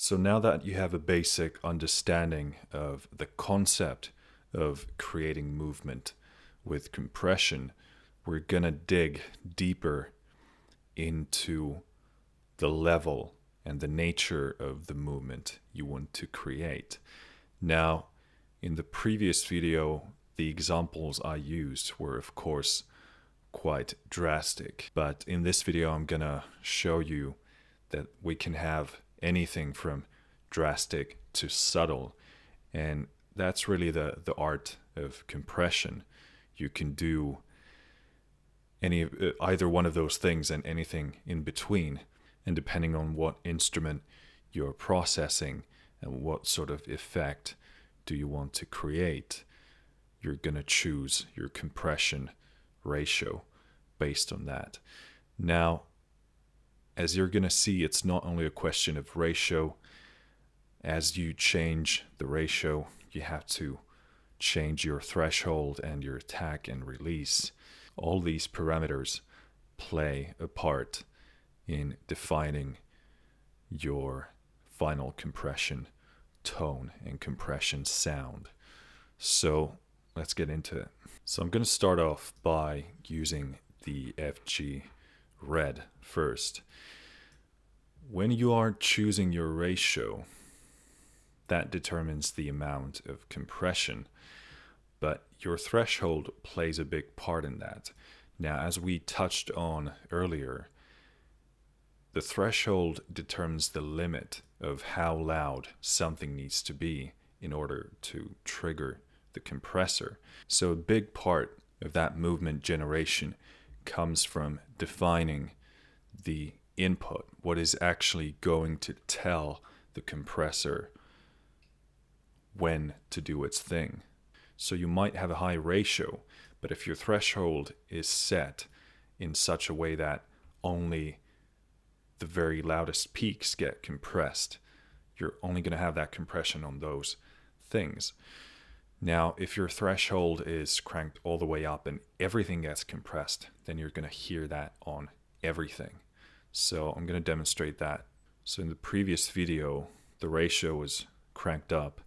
So now that you have a basic understanding of the concept of creating movement with compression, we're gonna dig deeper into the level and the nature of the movement you want to create. Now, in the previous video, the examples I used were, of course, quite drastic. But in this video, I'm gonna show you that we can have anything from drastic to subtle. And that's really the art of compression. You can do either one of those things and anything in between. And depending on what instrument you're processing and what sort of effect do you want to create, you're going to choose your compression ratio based on that. Now, as you're going to see, it's not only a question of ratio. As you change the ratio, you have to change your threshold and your attack and release. All these parameters play a part in defining your final compression tone and compression sound. So let's get into it. So I'm going to start off by using the FG red first. When you are choosing your ratio, that determines the amount of compression, but your threshold plays a big part in that. Now, as we touched on earlier, the threshold determines the limit of how loud something needs to be in order to trigger the compressor. So a big part of that movement generation comes from defining the input, what is actually going to tell the compressor when to do its thing. So you might have a high ratio, but if your threshold is set in such a way that only the very loudest peaks get compressed, you're only going to have that compression on those things. Now, if your threshold is cranked all the way up and everything gets compressed, then you're going to hear that on everything. So I'm going to demonstrate that. So in the previous video, the ratio was cranked up,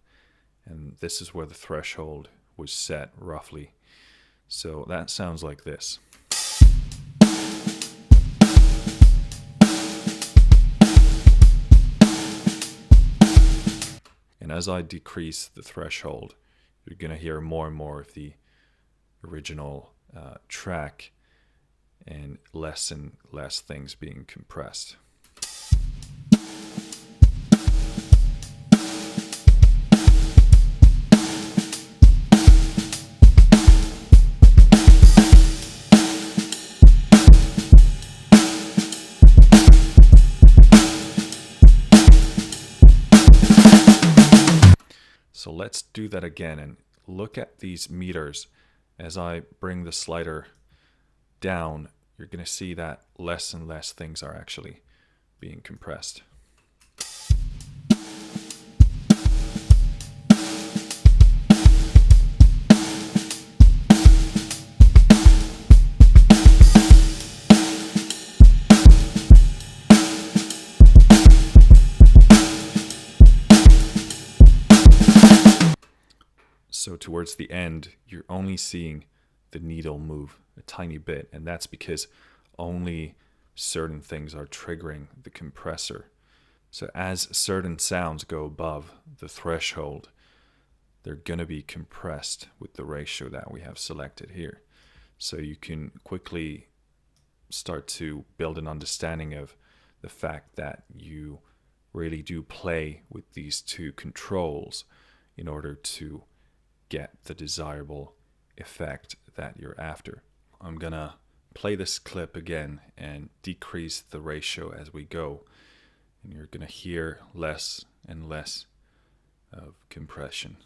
and this is where the threshold was set roughly. So that sounds like this. And as I decrease the threshold, you're going to hear more and more of the original track and less things being compressed. So let's do that again and look at these meters. As I bring the slider down, you're going to see that less and less things are actually being compressed. So towards the end, you're only seeing the needle move a tiny bit, and that's because only certain things are triggering the compressor. So as certain sounds go above the threshold, they're going to be compressed with the ratio that we have selected here. So you can quickly start to build an understanding of the fact that you really do play with these two controls in order to get the desirable effect that you're after. I'm gonna play this clip again and decrease the ratio as we go, and you're gonna hear less and less of compression.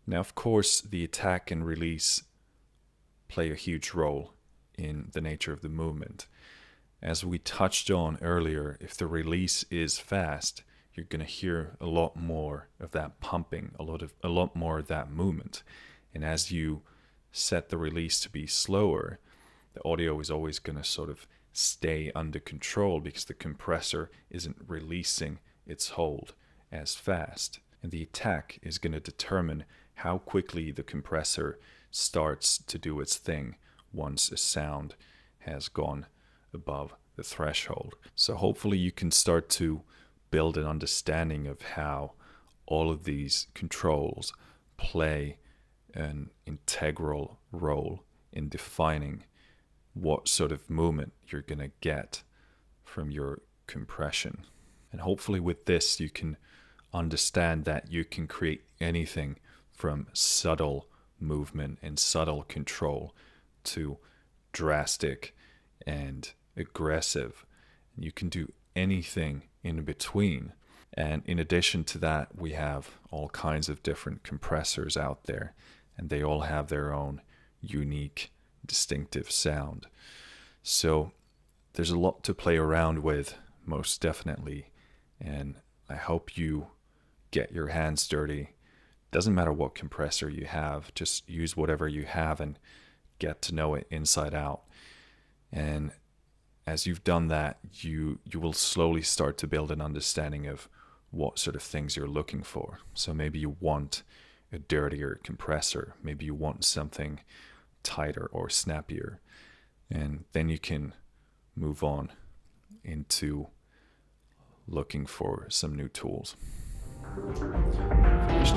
Now, of course, the attack and release play a huge role in the nature of the movement. As we touched on earlier, if the release is fast, you're going to hear a lot more of that pumping, a lot more of that movement. And as you set the release to be slower, the audio is always going to sort of stay under control because the compressor isn't releasing its hold as fast. And the attack is going to determine how quickly the compressor starts to do its thing once a sound has gone above the threshold. So hopefully you can start to build an understanding of how all of these controls play an integral role in defining what sort of movement you're going to get from your compression. And hopefully with this you can understand that you can create anything from subtle movement and subtle control to drastic and aggressive. You can do anything in between. And in addition to that, we have all kinds of different compressors out there, and they all have their own unique, distinctive sound. So there's a lot to play around with, most definitely, and I hope you get your hands dirty. Doesn't matter what compressor you have, just use whatever you have and get to know it inside out. And as you've done that, you will slowly start to build an understanding of what sort of things you're looking for. So maybe you want a dirtier compressor, maybe you want something tighter or snappier, and then you can move on into looking for some new tools. Finished.